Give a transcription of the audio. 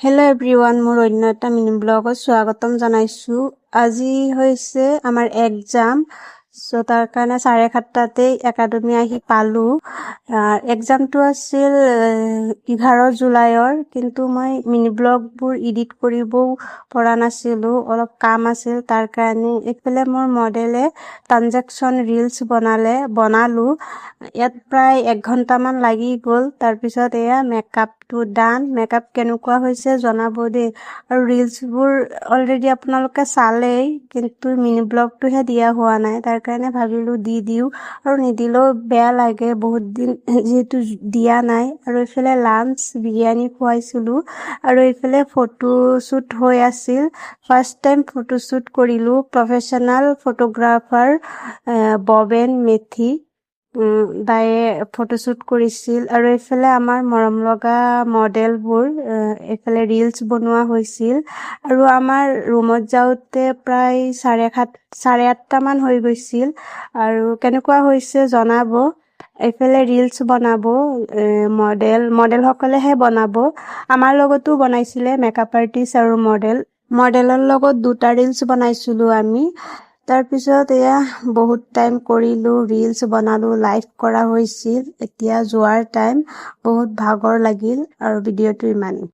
Hello' everyone, মোৰ অন্য এটা মিনি ব্লগত স্বাগতম জনাইছোঁ। আজি হৈছে আমাৰ এক্সাম, চ' তাৰ কাৰণে 7:30 একাডেমি আহি পালোঁ। এক্সামটো আছিল 11 জুলাইৰ, কিন্তু মই মিনি ব্লগবোৰ এডিট কৰিবও পৰা নাছিলোঁ, অলপ কাম আছিল তাৰ কাৰণে। এইফালে মোৰ মডেলে ট্ৰানজেকশ্যন ৰিলছ বনালোঁ। ইয়াত প্ৰায় 1 ঘণ্টামান লাগি গ'ল। তাৰপিছত এয়া মেকআপটো ডান। মেকআপ কেনেকুৱা হৈছে জনাব দেই। আৰু ৰিলছবোৰ অলৰেডি আপোনালোকে চালেই, কিন্তু মিনি ব্লগটোহে দিয়া হোৱা নাই। তাৰ কাৰণে ভাবিলোঁ দি দিওঁ, আৰু নিদিলেও বেয়া লাগে, বহুত দিন যিহেতু দিয়া নাই। আৰু এইফালে লাঞ্চ বিৰিয়ানী খুৱাইছিলোঁ, আৰু এইফালে ফটোশ্বুট হৈ আছিল। ফাৰ্ষ্ট টাইম ফটোশ্বুট কৰিলোঁ। প্ৰফেশ্যনেল ফটোগ্ৰাফাৰ ববেন মেথি তায়ে ফটোশ্বুট কৰিছিল। আৰু এইফালে আমাৰ মৰম লগা মডেলবোৰ, এইফালে ৰিলছ বনোৱা হৈছিল। আৰু আমাৰ ৰুমত যাওঁতে প্ৰায় 8:30মান হৈ গৈছিল। আৰু কেনেকুৱা হৈছে জনাব। এইফালে ৰিলছ বনাব মডেলসকলেহে বনাব। আমাৰ লগতো বনাইছিলে মেকআপ আৰ্টিষ্ট আৰু মডেলৰ লগত 2টা ৰিলছ বনাইছিলোঁ আমি। তাৰপিছত এয়া বহুত টাইম কৰিলোঁ, ৰিলছ বনালোঁ, লাইভ কৰা হৈছিল। এতিয়া যোৱাৰ টাইম, বহুত ভাগৰ লাগিল, আৰু ভিডিঅ'টো ইমানেই।